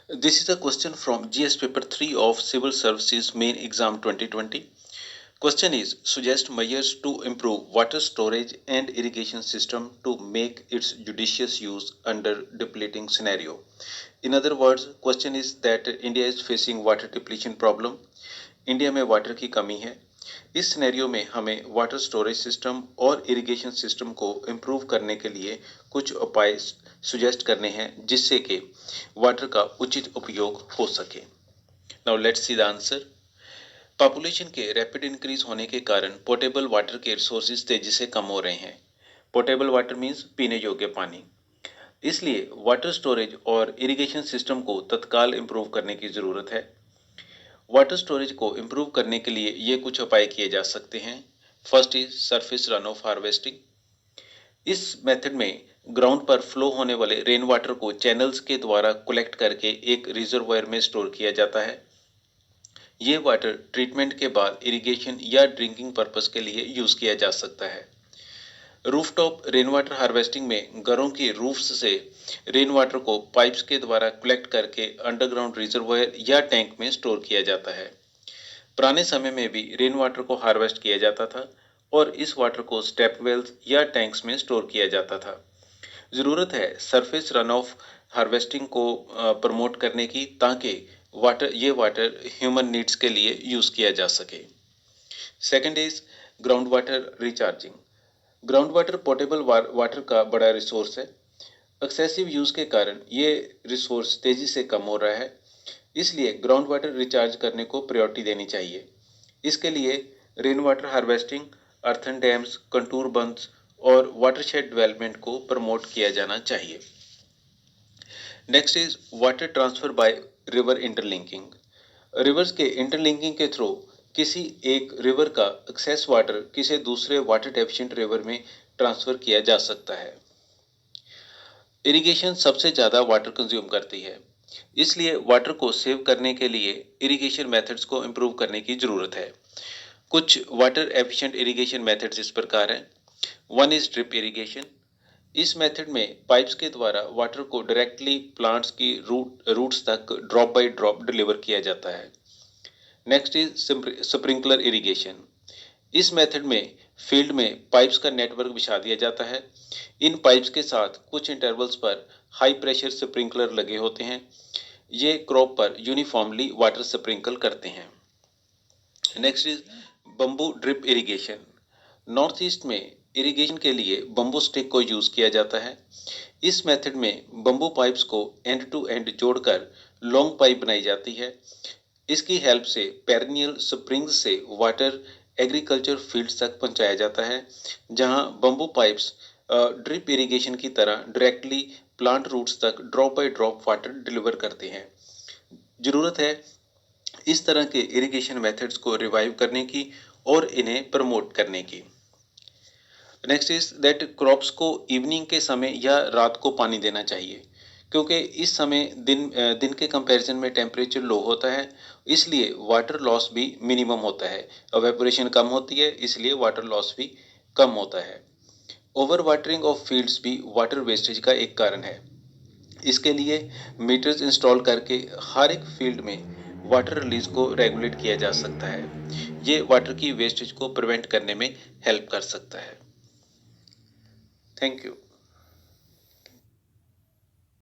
This is a question from GS paper 3 of Civil Services Main Exam 2020. Question is, suggest measures to improve water storage and irrigation system to make its judicious use under depleting scenario. In other words, question is that India is facing water depletion problem. India में water की कमी है। इस scenario में हमें water storage system और irrigation system को improve करने के लिए कुछ उपाय सुजेस्ट करने हैं जिससे कि वाटर का उचित उपयोग हो सके। Now let's see the answer. Population के रैपिड इंक्रीज होने के कारण पोर्टेबल वाटर के रिसोर्सेज तेजी से कम हो रहे हैं। पोर्टेबल वाटर मीन्स पीने योग्य पानी। इसलिए वाटर स्टोरेज और इरिगेशन सिस्टम को तत्काल इम्प्रूव करने की ज़रूरत है। वाटर स्टोरेज को इम्प्रूव करने के लिए ये कुछ उपाय किए जा सकते हैं। First is surface run of harvesting. इस मेथड में ग्राउंड पर फ्लो होने वाले रेन वाटर को चैनल्स के द्वारा कलेक्ट करके एक रिजर्वायर में स्टोर किया जाता है। ये वाटर ट्रीटमेंट के बाद इरिगेशन या ड्रिंकिंग पर्पस के लिए यूज किया जा सकता है। रूफटॉप रेन वाटर हार्वेस्टिंग में घरों की रूफ्स से रेन वाटर को पाइप्स के द्वारा कलेक्ट करके अंडरग्राउंड रिजर्वायर या टैंक में स्टोर किया जाता है। पुराने समय में भी रेन वाटर को हार्वेस्ट किया जाता था और इस वाटर को स्टेप वेल्स या टैंक्स में स्टोर किया जाता था। ज़रूरत है सरफेस रन ऑफ हार्वेस्टिंग को प्रमोट करने की ताकि ये वाटर ह्यूमन नीड्स के लिए यूज़ किया जा सके। Second is ground water recharging. Ground water portable water का बड़ा रिसोर्स है। एक्सेसिव यूज़ के कारण ये रिसोर्स तेज़ी से कम हो रहा है, इसलिए ग्राउंड वाटर रिचार्ज करने को प्रायोरिटी देनी चाहिए। इसके लिए rain water harvesting, earthen dams, contour bunds और वाटरशेड डेवलपमेंट को प्रमोट किया जाना चाहिए। Next is water transfer by river interlinking. Rivers के इंटरलिंकिंग के थ्रू किसी एक रिवर का एक्सेस वाटर किसी दूसरे वाटर डेफिशिएंट रिवर में ट्रांसफर किया जा सकता है। इरिगेशन सबसे ज़्यादा वाटर कंज्यूम करती है, इसलिए वाटर को सेव करने के लिए इरिगेशन मेथड्स को इम्प्रूव करने की ज़रूरत है। कुछ वाटर एफिशिएंट इरिगेशन मेथड्स इस प्रकार हैं। One is drip irrigation. इस मेथड में पाइप्स के द्वारा वाटर को डायरेक्टली प्लांट्स की रूट्स तक ड्रॉप बाय ड्रॉप डिलीवर किया जाता है। Next is sprinkler irrigation. इस मेथड में फील्ड में पाइप्स का नेटवर्क बिछा दिया जाता है। इन पाइप्स के साथ कुछ इंटरवल्स पर हाई प्रेशर स्प्रिंकलर लगे होते हैं। ये क्रॉप पर यूनिफॉर्मली वाटर स्प्रिंकल करते हैं। Next is bamboo drip irrigation. North east में इरिगेशन के लिए बम्बू स्टिक को यूज़ किया जाता है। इस मेथड में बम्बू पाइप्स को एंड टू एंड जोड़कर लॉन्ग पाइप बनाई जाती है। इसकी हेल्प से पेरिनियल स्प्रिंग्स से वाटर एग्रीकल्चर फील्ड्स तक पहुंचाया जाता है, जहां बम्बू पाइप्स ड्रिप इरिगेशन की तरह डायरेक्टली प्लांट रूट्स तक drop by drop water deliver करते हैं। ज़रूरत है इस तरह के इरिगेशन मेथड्स को रिवाइव करने की और इन्हें प्रमोट करने की। नेक्स्ट इज दैट क्रॉप्स को इवनिंग के समय या रात को पानी देना चाहिए, क्योंकि इस समय दिन के कंपैरिजन में टेम्परेचर लो होता है, इसलिए वाटर लॉस भी मिनिमम होता है। एवेपोरेशन कम होती है, इसलिए वाटर लॉस भी कम होता है। ओवर वाटरिंग ऑफ फील्ड्स भी वाटर वेस्टेज का एक कारण है। इसके लिए मीटर्स इंस्टॉल करके हर एक फील्ड में वाटर रिलीज को रेगुलेट किया जा सकता है। ये वाटर की वेस्टेज को प्रिवेंट करने में हेल्प कर सकता है। Thank you.